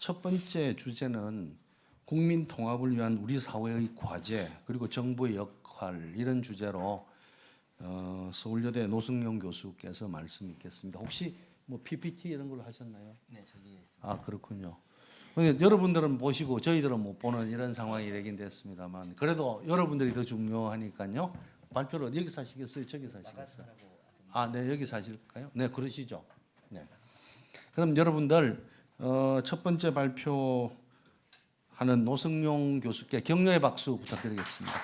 첫 번째 주제는 국민 통합을 위한 우리 사회의 과제 그리고 정부의 역할 이런 주제로 서울여대 노승용 교수께서 말씀 있겠습니다. 혹시 뭐 PPT 이런 걸 하셨나요? 네, 저기 있습니다. 아 그렇군요. 근데 여러분들은 보시고 저희들은 못 보는 이런 상황이 되긴 됐습니다만 그래도 여러분들이 더 중요하니까요. 발표를 여기서 하시겠어요? 저기서 하시겠어요? 아, 네, 여기서 하실까요? 네, 그러시죠. 네. 그럼 여러분들 첫 번째 발표하는 노승용 교수께 격려의 박수 부탁드리겠습니다.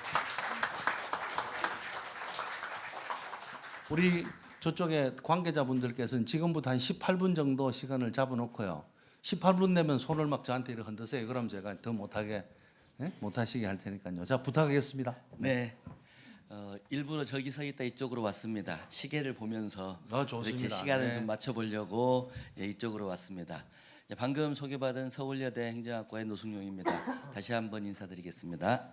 우리 저쪽에 관계자분들께서는 지금부터 한 18분 정도 시간을 잡아놓고요. 18분 내면 손을 막 저한테 이렇게 흔드세요. 그럼 제가 더 못하게 못하시게 할 테니까요. 자, 부탁하겠습니다. 네, 일부러 저기 서 있다 이쪽으로 왔습니다. 시계를 보면서 좋습니다. 이렇게 시간을 네. 좀 맞춰보려고 이쪽으로 왔습니다. 방금 소개받은 서울여대 행정학과의 노승용입니다. 다시 한번 인사드리겠습니다.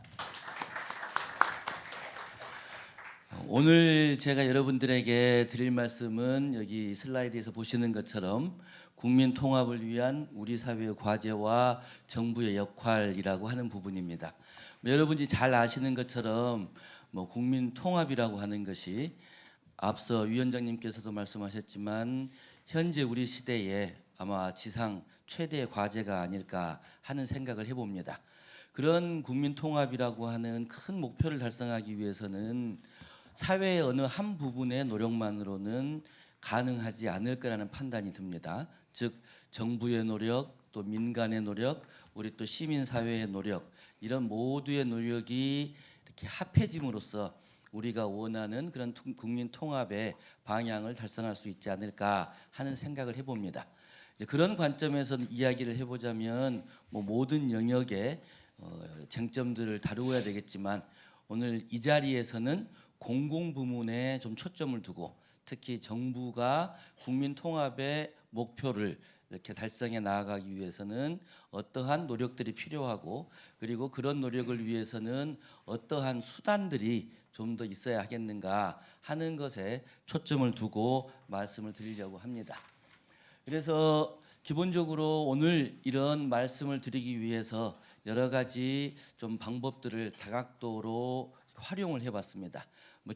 오늘 제가 여러분들에게 드릴 말씀은 여기 슬라이드에서 보시는 것처럼 국민 통합을 위한 우리 사회의 과제와 정부의 역할이라고 하는 부분입니다. 여러분이 잘 아시는 것처럼 국민 통합이라고 하는 것이 앞서 위원장님께서도 말씀하셨지만 현재 우리 시대에 아마 지상 최대의 과제가 아닐까 하는 생각을 해봅니다. 그런 국민 통합이라고 하는 큰 목표를 달성하기 위해서는 사회의 어느 한 부분의 노력만으로는 가능하지 않을 거라는 판단이 듭니다. 즉 정부의 노력, 또 민간의 노력, 우리 또 시민사회의 노력 이런 모두의 노력이 이렇게 합해짐으로써 우리가 원하는 그런 국민 통합의 방향을 달성할 수 있지 않을까 하는 생각을 해봅니다. 그런 관점에서 이야기를 해보자면 모든 영역의 쟁점들을 다루어야 되겠지만 오늘 이 자리에서는 공공부문에 좀 초점을 두고 특히 정부가 국민 통합의 목표를 이렇게 달성해 나아가기 위해서는 어떠한 노력들이 필요하고 그리고 그런 노력을 위해서는 어떠한 수단들이 좀 더 있어야 하겠는가 하는 것에 초점을 두고 말씀을 드리려고 합니다. 그래서 기본적으로 오늘 이런 말씀을 드리기 위해서 여러 가지 좀 방법들을 다각도로 활용을 해봤습니다.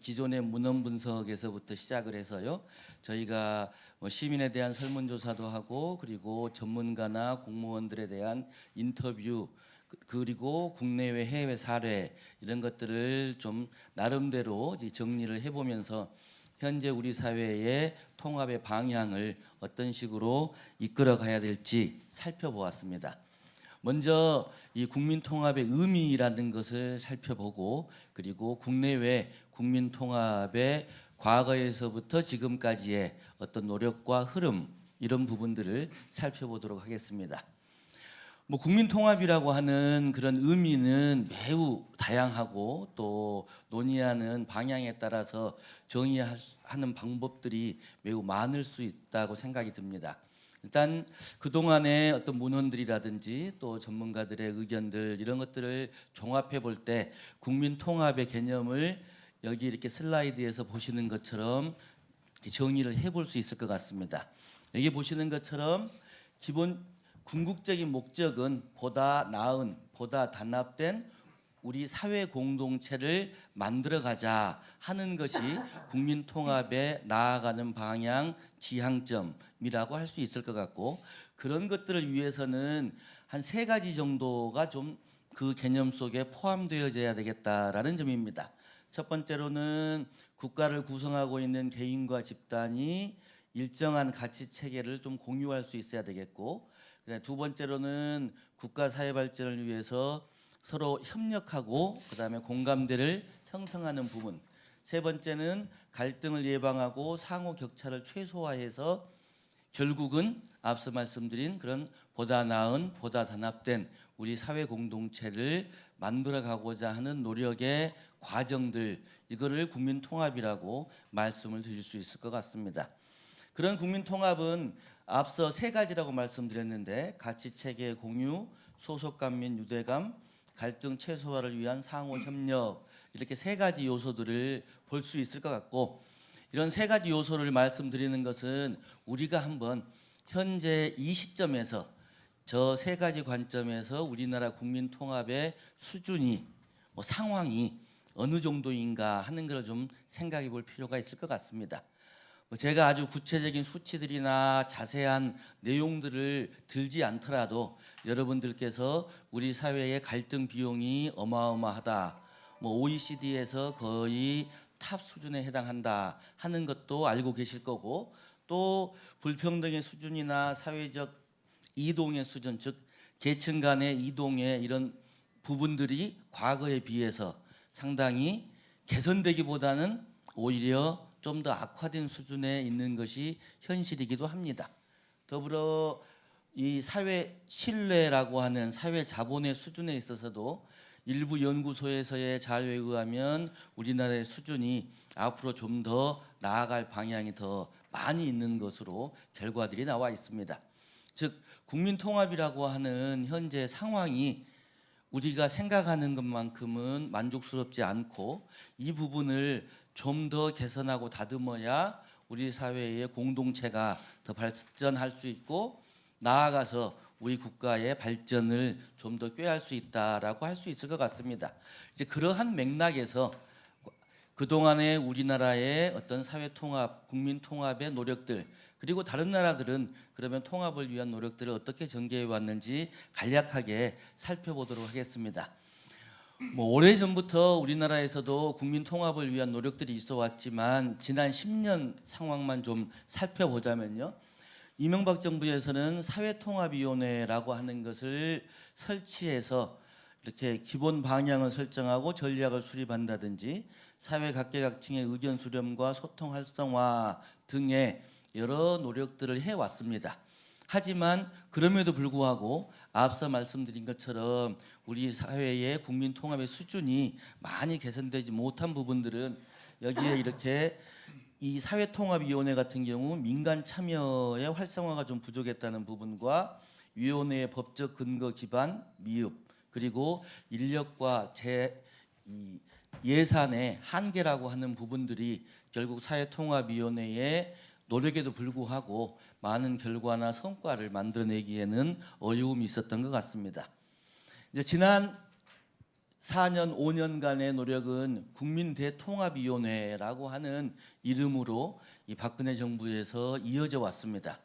기존의 문헌 분석에서부터 시작을 해서요. 저희가 시민에 대한 설문조사도 하고 그리고 전문가나 공무원들에 대한 인터뷰 그리고 국내외 해외 사례 이런 것들을 좀 나름대로 정리를 해보면서 현재 우리 사회의 통합의 방향을 어떤 식으로 이끌어 가야 될지 살펴보았습니다. 먼저 이 국민 통합의 의미라는 것을 살펴보고 그리고 국내외 국민 통합의 과거에서부터 지금까지의 어떤 노력과 흐름 이런 부분들을 살펴보도록 하겠습니다. 국민 통합이라고 하는 그런 의미는 매우 다양하고 또 논의하는 방향에 따라서 정의하는 방법들이 매우 많을 수 있다고 생각이 듭니다. 일단 그동안의 어떤 문헌들이라든지 또 전문가들의 의견들 이런 것들을 종합해 볼 때 국민 통합의 개념을 여기 이렇게 슬라이드에서 보시는 것처럼 정의를 해볼 수 있을 것 같습니다. 여기 보시는 것처럼 기본 궁극적인 목적은 보다 나은, 보다 단합된 우리 사회 공동체를 만들어가자 하는 것이 국민 통합에 나아가는 방향, 지향점이라고 할 수 있을 것 같고 그런 것들을 위해서는 한 3가지 정도가 좀 그 개념 속에 포함되어져야 되겠다라는 점입니다. 첫 번째로는 국가를 구성하고 있는 개인과 집단이 일정한 가치 체계를 좀 공유할 수 있어야 되겠고 두 번째로는 국가 사회 발전을 위해서 서로 협력하고 그다음에 공감대를 형성하는 부분. 세 번째는 갈등을 예방하고 상호 격차를 최소화해서 결국은 앞서 말씀드린 그런 보다 나은, 보다 단합된 우리 사회 공동체를 만들어 가고자 하는 노력의 과정들 이거를 국민 통합이라고 말씀을 드릴 수 있을 것 같습니다. 그런 국민 통합은 앞서 3가지라고 말씀드렸는데 가치 체계 공유, 소속감 및 유대감, 갈등 최소화를 위한 상호 협력 이렇게 3가지 요소들을 볼 수 있을 것 같고 이런 3가지 요소를 말씀드리는 것은 우리가 한번 현재 이 시점에서 저 세 가지 관점에서 우리나라 국민 통합의 수준이 상황이 어느 정도인가 하는 걸 좀 생각해 볼 필요가 있을 것 같습니다. 제가 아주 구체적인 수치들이나 자세한 내용들을 들지 않더라도 여러분들께서 우리 사회의 갈등 비용이 어마어마하다, OECD에서 거의 탑 수준에 해당한다 하는 것도 알고 계실 거고, 또 불평등의 수준이나 사회적 이동의 수준, 즉 계층 간의 이동의 이런 부분들이 과거에 비해서 상당히 개선되기보다는 오히려 좀 더 악화된 수준에 있는 것이 현실이기도 합니다. 더불어 이 사회 신뢰라고 하는 사회 자본의 수준에 있어서도 일부 연구소에서의 자료에 의하면 우리나라의 수준이 앞으로 좀 더 나아갈 방향이 더 많이 있는 것으로 결과들이 나와 있습니다. 즉 국민통합이라고 하는 현재 상황이 우리가 생각하는 것만큼은 만족스럽지 않고, 이 부분을 좀 더 개선하고 다듬어야 우리 사회의 공동체가 더 발전할 수 있고, 나아가서 우리 국가의 발전을 좀 더 꾀할 수 있다라고 할 수 있을 것 같습니다. 이제 그러한 맥락에서 그동안의 우리나라의 어떤 사회 통합, 국민 통합의 노력들, 그리고 다른 나라들은 그러면 통합을 위한 노력들을 어떻게 전개해 왔는지 간략하게 살펴보도록 하겠습니다. 오래전부터 우리나라에서도 국민 통합을 위한 노력들이 있어 왔지만, 지난 10년 상황만 좀 살펴보자면요, 이명박 정부에서는 사회통합위원회라고 하는 것을 설치해서 이렇게 기본 방향을 설정하고 전략을 수립한다든지, 사회 각계각층의 의견 수렴과 소통 활성화 등의 여러 노력들을 해왔습니다. 하지만 그럼에도 불구하고 앞서 말씀드린 것처럼 우리 사회의 국민 통합의 수준이 많이 개선되지 못한 부분들은, 여기에 이렇게 이 사회통합위원회 같은 경우 민간 참여의 활성화가 좀 부족했다는 부분과 위원회의 법적 근거 기반 미흡, 그리고 인력과 예산의 한계라고 하는 부분들이 결국 사회통합위원회의 노력에도 불구하고 많은 결과나 성과를 만들어내기에는 어려움이 있었던 것 같습니다. 이제 지난 4년, 5년간의 노력은 국민대통합위원회라고 하는 이름으로 이 박근혜 정부에서 이어져 왔습니다.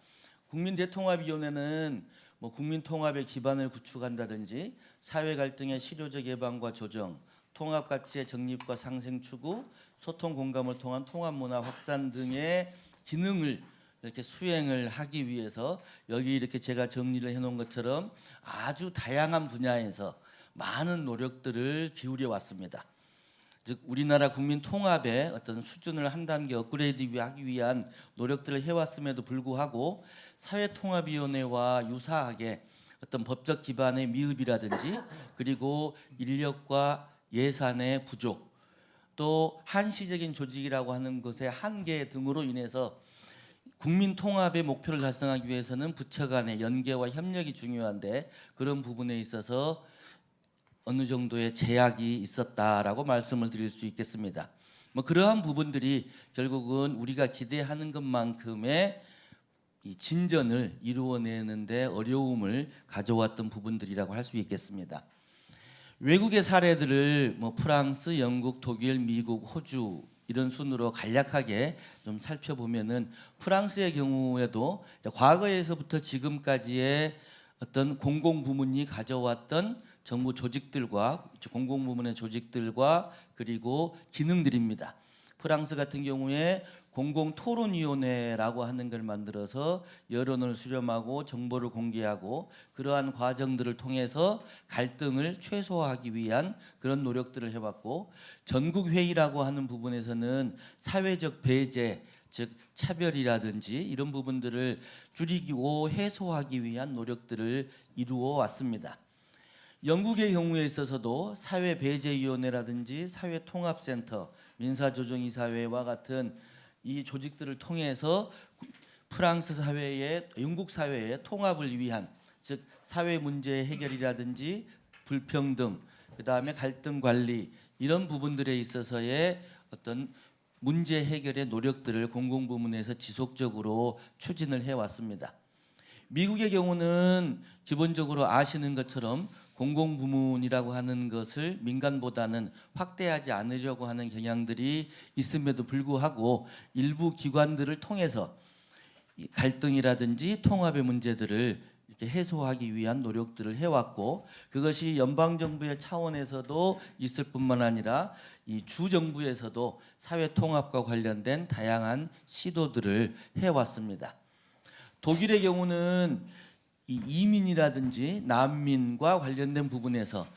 국민대통합위원회는 국민통합의 기반을 구축한다든지, 사회 갈등의 실효적 예방과 조정, 통합 가치의 정립과 상생 추구, 소통 공감을 통한 통합 문화 확산 등의 기능을 이렇게 수행을 하기 위해서, 여기 이렇게 제가 정리를 해놓은 것처럼 아주 다양한 분야에서 많은 노력들을 기울여 왔습니다. 즉 우리나라 국민 통합의 어떤 수준을 한 단계 업그레이드하기 위한 노력들을 해왔음에도 불구하고, 사회통합위원회와 유사하게 어떤 법적 기반의 미흡이라든지, 그리고 인력과 예산의 부족, 또 한시적인 조직이라고 하는 것의 한계 등으로 인해서 국민 통합의 목표를 달성하기 위해서는 부처 간의 연계와 협력이 중요한데, 그런 부분에 있어서 어느 정도의 제약이 있었다라고 말씀을 드릴 수 있겠습니다. 그러한 부분들이 결국은 우리가 기대하는 것만큼의 이 진전을 이루어내는데 어려움을 가져왔던 부분들이라고 할 수 있겠습니다. 외국의 사례들을 프랑스, 영국, 독일, 미국, 호주 이런 순으로 간략하게 좀 살펴보면은, 프랑스의 경우에도 과거에서부터 지금까지의 어떤 공공부문이 가져왔던 정부 조직들과 공공부문의 조직들과 그리고 기능들입니다. 프랑스 같은 경우에 공공토론위원회라고 하는 걸 만들어서 여론을 수렴하고 정보를 공개하고, 그러한 과정들을 통해서 갈등을 최소화하기 위한 그런 노력들을 해왔고, 전국회의라고 하는 부분에서는 사회적 배제, 즉 차별이라든지 이런 부분들을 줄이고 해소하기 위한 노력들을 이루어 왔습니다. 영국의 경우에 있어서도 사회배제위원회라든지 사회통합센터, 민사조정이사회와 같은 이 조직들을 통해서 프랑스 사회의, 영국 사회의 통합을 위한, 즉 사회 문제 해결이라든지 불평등, 그다음에 갈등 관리 이런 부분들에 있어서의 어떤 문제 해결의 노력들을 공공부문에서 지속적으로 추진을 해왔습니다. 미국의 경우는 기본적으로 아시는 것처럼 공공부문이라고 하는 것을 민간보다는 확대하지 않으려고 하는 경향들이 있음에도 불구하고 일부 기관들을 통해서 이 갈등이라든지 통합의 문제들을 이렇게 해소하기 위한 노력들을 해왔고, 그것이 연방 정부의 차원에서도 있을 뿐만 아니라 이 주 정부에서도 사회 통합과 관련된 다양한 시도들을 해왔습니다. 독일의 경우는 이 이민이라든지 난민과 관련된 부분에서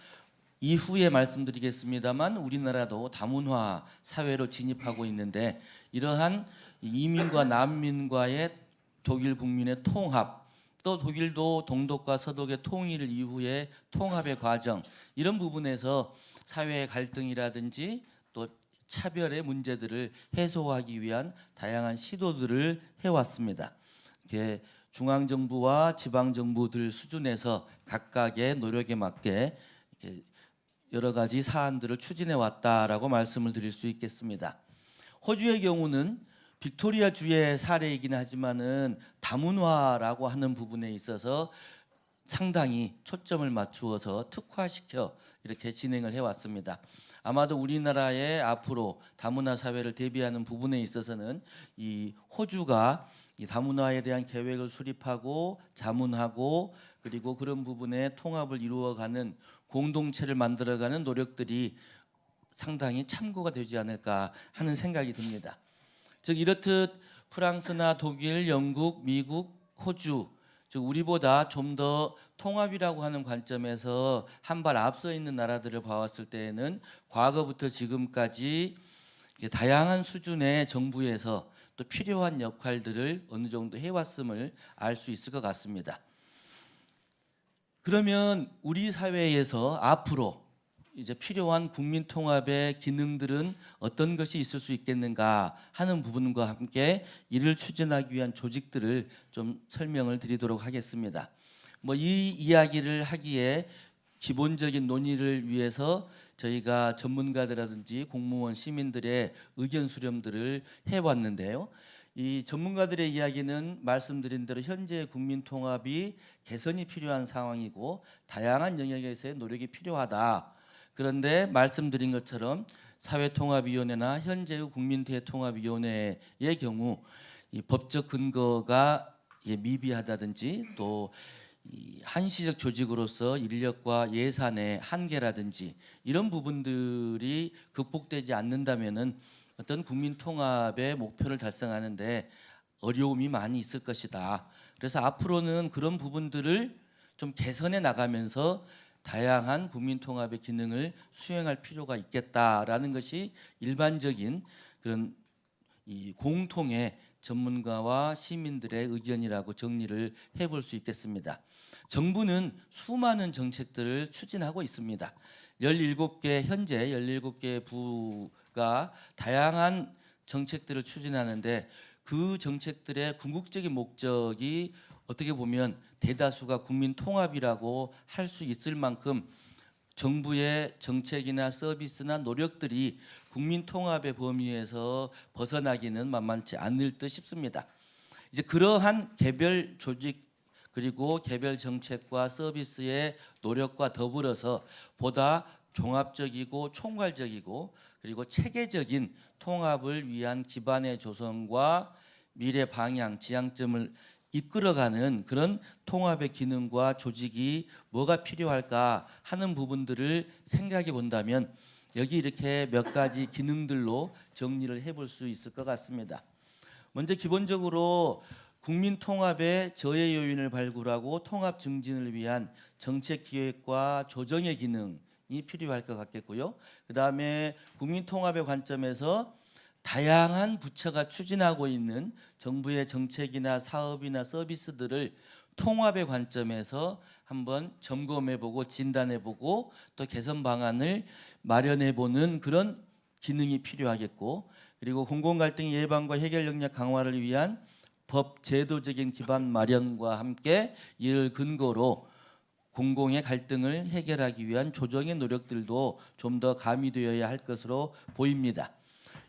이후에 말씀드리겠습니다만 우리나라도 다문화 사회로 진입하고 있는데, 이러한 이민과 난민과의 독일 국민의 통합, 또 독일도 동독과 서독의 통일 이후의 통합의 과정, 이런 부분에서 사회의 갈등이라든지 또 차별의 문제들을 해소하기 위한 다양한 시도들을 해왔습니다. 이렇게 중앙정부와 지방정부들 수준에서 각각의 노력에 맞게 이렇게 여러 가지 사안들을 추진해 왔다라고 말씀을 드릴 수 있겠습니다. 호주의 경우는 빅토리아 주의 사례이긴 하지만은 다문화라고 하는 부분에 있어서 상당히 초점을 맞추어서 특화시켜 이렇게 진행을 해왔습니다. 아마도 우리나라의 앞으로 다문화 사회를 대비하는 부분에 있어서는 이 호주가 이 다문화에 대한 계획을 수립하고 자문하고 그리고 그런 부분에 통합을 이루어가는 공동체를 만들어가는 노력들이 상당히 참고가 되지 않을까 하는 생각이 듭니다. 즉 이렇듯 프랑스나 독일, 영국, 미국, 호주, 즉 우리보다 좀 더 통합이라고 하는 관점에서 한 발 앞서 있는 나라들을 봐왔을 때에는 과거부터 지금까지 다양한 수준의 정부에서 또 필요한 역할들을 어느 정도 해왔음을 알 수 있을 것 같습니다. 그러면 우리 사회에서 앞으로 이제 필요한 국민 통합의 기능들은 어떤 것이 있을 수 있겠는가 하는 부분과 함께 이를 추진하기 위한 조직들을 좀 설명을 드리도록 하겠습니다. 이 이야기를 하기에 기본적인 논의를 위해서 저희가 전문가들이라든지 공무원, 시민들의 의견 수렴들을 해왔는데요. 이 전문가들의 이야기는 말씀드린 대로 현재 국민 통합이 개선이 필요한 상황이고 다양한 영역에서의 노력이 필요하다. 그런데 말씀드린 것처럼 사회통합위원회나 현재의 국민대통합위원회의 경우 이 법적 근거가 미비하다든지 또 이 한시적 조직으로서 인력과 예산의 한계라든지 이런 부분들이 극복되지 않는다면은 어떤 국민 통합의 목표를 달성하는데 어려움이 많이 있을 것이다. 그래서 앞으로는 그런 부분들을 좀 개선해 나가면서 다양한 국민 통합의 기능을 수행할 필요가 있겠다라는 것이 일반적인 그런 이 공통의 전문가와 시민들의 의견이라고 정리를 해볼 수 있겠습니다. 정부는 수많은 정책들을 추진하고 있습니다. 17개 현재 17개 부가 다양한 정책들을 추진하는데 그 정책들의 궁극적인 목적이 어떻게 보면 대다수가 국민 통합이라고 할 수 있을 만큼 정부의 정책이나 서비스나 노력들이 국민 통합의 범위에서 벗어나기는 만만치 않을 듯 싶습니다. 이제 그러한 개별 조직 그리고 개별 정책과 서비스의 노력과 더불어서 보다 종합적이고 총괄적이고 그리고 체계적인 통합을 위한 기반의 조성과 미래 방향, 지향점을 이끌어가는 그런 통합의 기능과 조직이 뭐가 필요할까 하는 부분들을 생각해 본다면 여기 이렇게 몇 가지 기능들로 정리를 해볼 수 있을 것 같습니다. 먼저 기본적으로 국민 통합의 저해 요인을 발굴하고 통합 증진을 위한 정책 기획과 조정의 기능이 필요할 것 같겠고요. 그다음에 국민 통합의 관점에서 다양한 부처가 추진하고 있는 정부의 정책이나 사업이나 서비스들을 통합의 관점에서 한번 점검해보고 진단해보고 또 개선 방안을 마련해보는 그런 기능이 필요하겠고, 그리고 공공갈등 예방과 해결 역량 강화를 위한 법 제도적인 기반 마련과 함께 이를 근거로 공공의 갈등을 해결하기 위한 조정의 노력들도 좀 더 가미되어야 할 것으로 보입니다.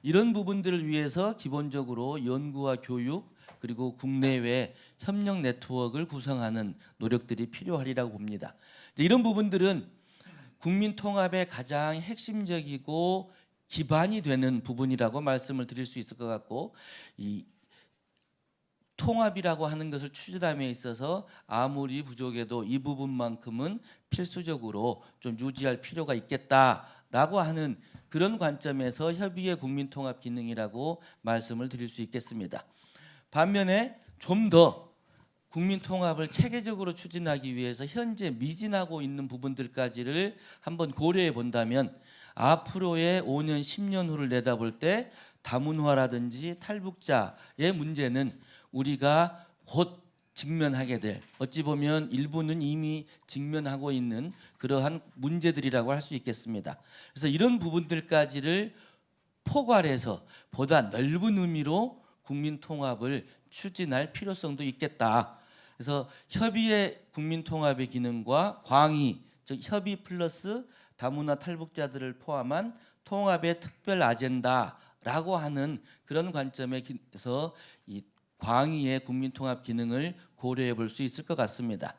이런 부분들을 위해서 기본적으로 연구와 교육 그리고 국내외 협력 네트워크를 구성하는 노력들이 필요하리라고 봅니다. 이런 부분들은 국민 통합의 가장 핵심적이고 기반이 되는 부분이라고 말씀을 드릴 수 있을 것 같고, 이 통합이라고 하는 것을 추진함에 있어서 아무리 부족해도 이 부분만큼은 필수적으로 좀 유지할 필요가 있겠다라고 하는 그런 관점에서 협의의 국민통합 기능이라고 말씀을 드릴 수 있겠습니다. 반면에 좀 더 국민통합을 체계적으로 추진하기 위해서 현재 미진하고 있는 부분들까지를 한번 고려해 본다면 앞으로의 5년, 10년 후를 내다볼 때 다문화라든지 탈북자의 문제는 우리가 곧 직면하게 될, 어찌 보면 일부는 이미 직면하고 있는 그러한 문제들이라고 할 수 있겠습니다. 그래서 이런 부분들까지를 포괄해서 보다 넓은 의미로 국민 통합을 추진할 필요성도 있겠다. 그래서 협의의 국민 통합의 기능과 광의, 즉 협의 플러스 다문화 탈북자들을 포함한 통합의 특별 아젠다라고 하는 그런 관점에서 이 광의의 국민통합 기능을 고려해 볼 수 있을 것 같습니다.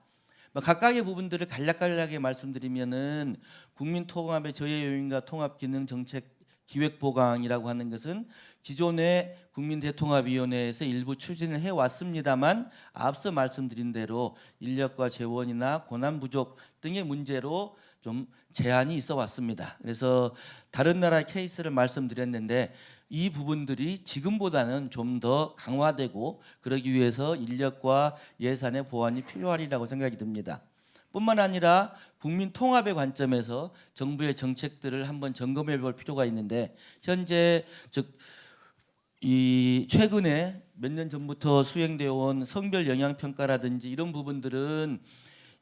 각각의 부분들을 간략간략하게 말씀드리면은 국민통합의 저해 요인과 통합 기능 정책 기획보강이라고 하는 것은 기존의 국민대통합위원회에서 일부 추진을 해왔습니다만 앞서 말씀드린 대로 인력과 재원이나 권한 부족 등의 문제로 좀 제한이 있어 왔습니다. 그래서 다른 나라 케이스를 말씀드렸는데 이 부분들이 지금보다는 좀 더 강화되고 그러기 위해서 인력과 예산의 보완이 필요하리라고 생각이 듭니다. 뿐만 아니라 국민 통합의 관점에서 정부의 정책들을 한번 점검해 볼 필요가 있는데 현재 즉 이 최근에 몇 년 전부터 수행되어 온 성별 영향 평가라든지 이런 부분들은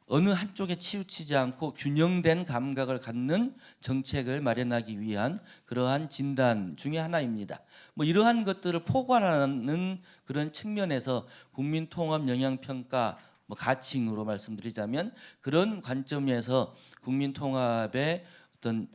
어느 한쪽에 치우치지 않고 균형된 감각을 갖는 정책을 마련하기 위한 그러한 진단 중에 하나입니다. 이러한 것들을 포괄하는 그런 측면에서 국민통합 영향평가 가칭으로 말씀드리자면 그런 관점에서 국민통합의 어떤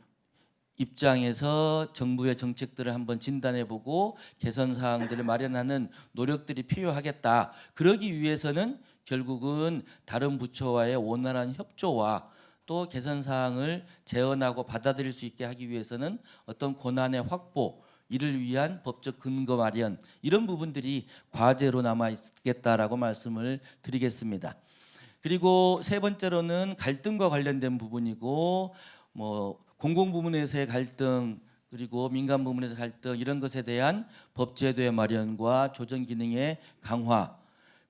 입장에서 정부의 정책들을 한번 진단해보고 개선 사항들을 마련하는 노력들이 필요하겠다. 그러기 위해서는 결국은 다른 부처와의 원활한 협조와 또 개선 사항을 제언하고 받아들일 수 있게 하기 위해서는 어떤 권한의 확보, 이를 위한 법적 근거 마련, 이런 부분들이 과제로 남아 있겠다라고 말씀을 드리겠습니다. 그리고 세 번째로는 갈등과 관련된 부분이고 공공 부문에서의 갈등 그리고 민간 부문에서 갈등 이런 것에 대한 법제도의 마련과 조정 기능의 강화,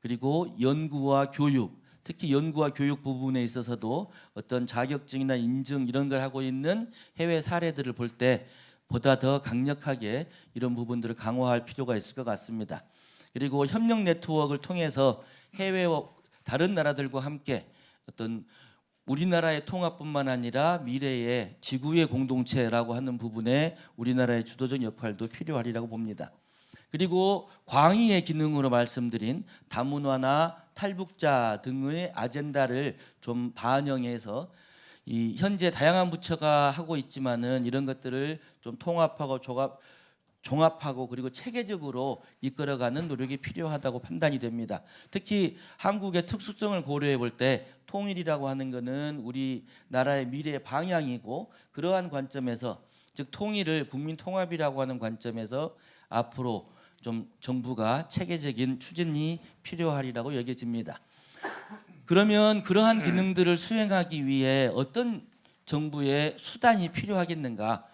그리고 연구와 교육, 특히 연구와 교육 부분에 있어서도 어떤 자격증이나 인증 이런 걸 하고 있는 해외 사례들을 볼 때 보다 더 강력하게 이런 부분들을 강화할 필요가 있을 것 같습니다. 그리고 협력 네트워크를 통해서 해외와 다른 나라들과 함께 어떤 우리나라의 통합뿐만 아니라 미래의 지구의 공동체라고 하는 부분에 우리나라의 주도적 역할도 필요하리라고 봅니다. 그리고 광의의 기능으로 말씀드린 다문화나 탈북자 등의 아젠다를 좀 반영해서 이 현재 다양한 부처가 하고 있지만은 이런 것들을 좀 통합하고 종합하고 그리고 체계적으로 이끌어가는 노력이 필요하다고 판단이 됩니다. 특히 한국의 특수성을 고려해 볼 때 통일이라고 하는 것은 우리나라의 미래의 방향이고 그러한 관점에서 즉 통일을 국민 통합이라고 하는 관점에서 앞으로 좀 정부가 체계적인 추진이 필요하리라고 여겨집니다. 그러면 그러한 기능들을 수행하기 위해 어떤 정부의 수단이 필요하겠는가?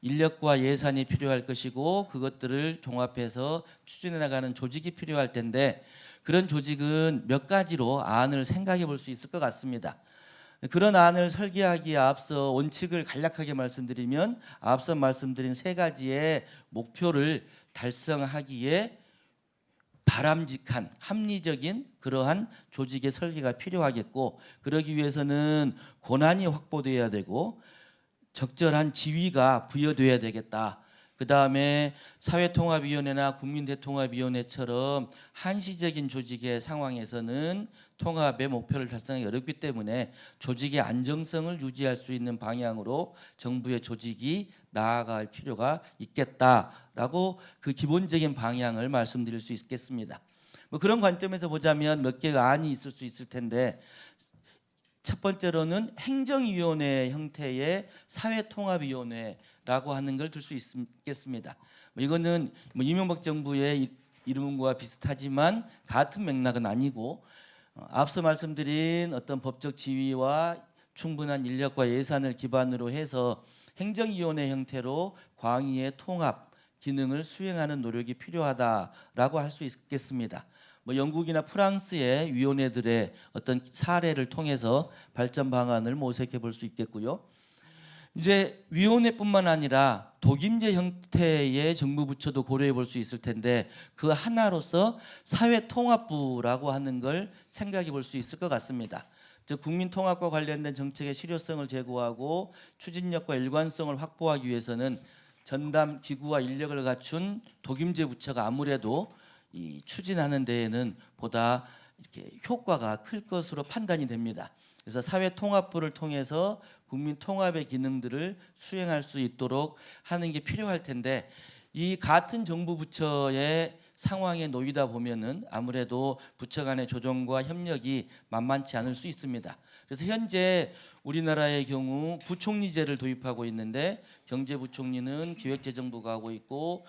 인력과 예산이 필요할 것이고 그것들을 종합해서 추진해 나가는 조직이 필요할 텐데 그런 조직은 몇 가지로 안을 생각해 볼 수 있을 것 같습니다. 그런 안을 설계하기에 앞서 원칙을 간략하게 말씀드리면 앞서 말씀드린 세 가지의 목표를 달성하기에 바람직한 합리적인 그러한 조직의 설계가 필요하겠고 그러기 위해서는 권한이 확보돼야 되고 적절한 지위가 부여돼야 되겠다. 그 다음에 사회통합위원회나 국민대통합위원회처럼 한시적인 조직의 상황에서는 통합의 목표를 달성하기 어렵기 때문에 조직의 안정성을 유지할 수 있는 방향으로 정부의 조직이 나아갈 필요가 있겠다라고 그 기본적인 방향을 말씀드릴 수 있겠습니다. 뭐 그런 관점에서 보자면 몇 개가 안이 있을 수 있을 텐데, 첫 번째로는 행정위원회 형태의 사회통합위원회라고 하는 걸 들 수 있겠습니다. 뭐 이거는 뭐 이명박 정부의 이름과 비슷하지만 같은 맥락은 아니고, 앞서 말씀드린 어떤 법적 지위와 충분한 인력과 예산을 기반으로 해서 행정위원회 형태로 광의의 통합 기능을 수행하는 노력이 필요하다라고 할 수 있겠습니다. 뭐 영국이나 프랑스의 위원회들의 어떤 사례를 통해서 발전 방안을 모색해 볼 수 있겠고요. 이제 위원회뿐만 아니라 독임제 형태의 정부 부처도 고려해 볼 수 있을 텐데, 그 하나로서 사회통합부라고 하는 걸 생각해 볼 수 있을 것 같습니다. 즉 국민통합과 관련된 정책의 실효성을 제고하고 추진력과 일관성을 확보하기 위해서는 전담 기구와 인력을 갖춘 독임제 부처가 아무래도 이 추진하는 데에는 보다 이렇게 효과가 클 것으로 판단이 됩니다. 그래서 사회통합부를 통해서 국민통합의 기능들을 수행할 수 있도록 하는 게 필요할 텐데, 이 같은 정부 부처의 상황에 놓이다 보면은 아무래도 부처 간의 조정과 협력이 만만치 않을 수 있습니다. 그래서 현재 우리나라의 경우 부총리제를 도입하고 있는데, 경제부총리는 기획재정부가 하고 있고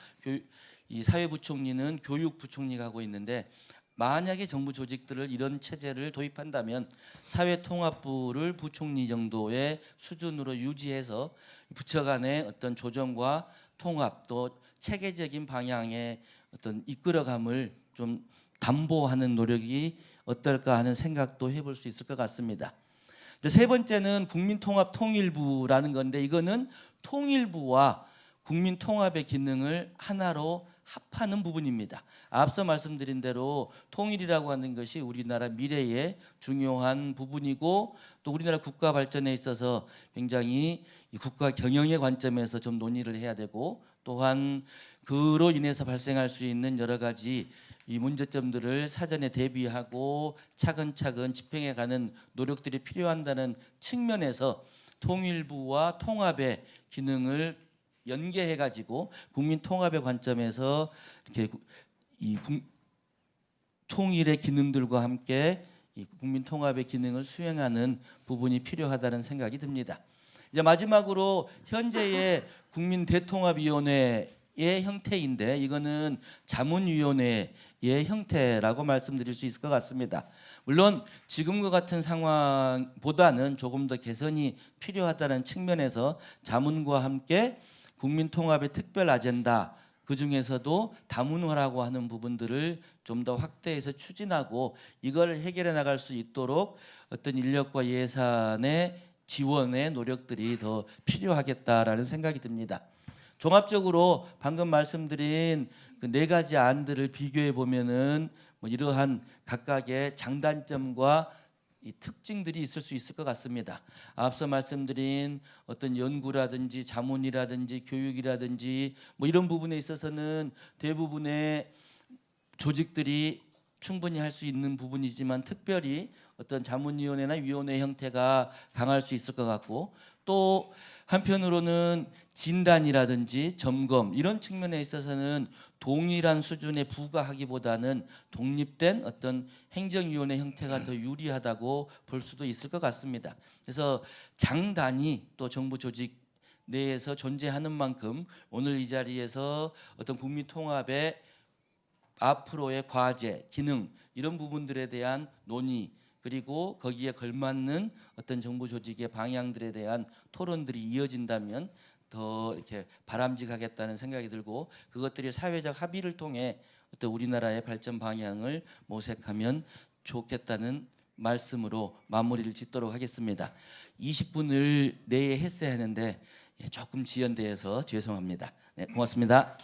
이 사회부총리는 교육부총리가 하고 있는데, 만약에 정부 조직들을 이런 체제를 도입한다면 사회통합부를 부총리 정도의 수준으로 유지해서 부처 간의 어떤 조정과 통합, 또 체계적인 방향의 어떤 이끌어감을 좀 담보하는 노력이 어떨까 하는 생각도 해볼 수 있을 것 같습니다. 세 번째는 국민통합통일부라는 건데, 이거는 통일부와 국민통합의 기능을 하나로 합하는 부분입니다. 앞서 말씀드린 대로 통일이라고 하는 것이 우리나라 미래의 중요한 부분이고, 또 우리나라 국가 발전에 있어서 굉장히 이 국가 경영의 관점에서 좀 논의를 해야 되고, 또한 그로 인해서 발생할 수 있는 여러 가지 이 문제점들을 사전에 대비하고 차근차근 집행해가는 노력들이 필요한다는 측면에서 통일부와 통합의 기능을 연계해가지고 국민 통합의 관점에서 이렇게 이 통일의 기능들과 함께 이 국민 통합의 기능을 수행하는 부분이 필요하다는 생각이 듭니다. 이제 마지막으로 현재의 국민 대통합위원회의 형태인데, 이거는 자문위원회의 형태라고 말씀드릴 수 있을 것 같습니다. 물론 지금과 같은 상황보다는 조금 더 개선이 필요하다는 측면에서 자문과 함께 국민통합의 특별 아젠다, 그 중에서도 다문화라고 하는 부분들을 좀 더 확대해서 추진하고 이걸 해결해 나갈 수 있도록 어떤 인력과 예산의 지원의 노력들이 더 필요하겠다라는 생각이 듭니다. 종합적으로 방금 말씀드린 그 네 가지 안들을 비교해 보면은 뭐 이러한 각각의 장단점과 이 특징들이 있을 수 있을 것 같습니다. 앞서 말씀드린 어떤 연구라든지 자문이라든지 교육이라든지 뭐 이런 부분에 있어서는 대부분의 조직들이 충분히 할 수 있는 부분이지만, 특별히 어떤 자문위원회나 위원회 형태가 강할 수 있을 것 같고, 또 한편으로는 진단이라든지 점검 이런 측면에 있어서는 동일한 수준에 부과하기보다는 독립된 어떤 행정위원회 형태가 더 유리하다고 볼 수도 있을 것 같습니다. 그래서 장단이 또 정부 조직 내에서 존재하는 만큼 오늘 이 자리에서 어떤 국민통합의 앞으로의 과제, 기능 이런 부분들에 대한 논의, 그리고 거기에 걸맞는 어떤 정부 조직의 방향들에 대한 토론들이 이어진다면 더 이렇게 바람직하겠다는 생각이 들고, 그것들이 사회적 합의를 통해 어떤 우리나라의 발전 방향을 모색하면 좋겠다는 말씀으로 마무리를 짓도록 하겠습니다. 20분을 내에 했어야 하는데 조금 지연돼서 죄송합니다. 네, 고맙습니다.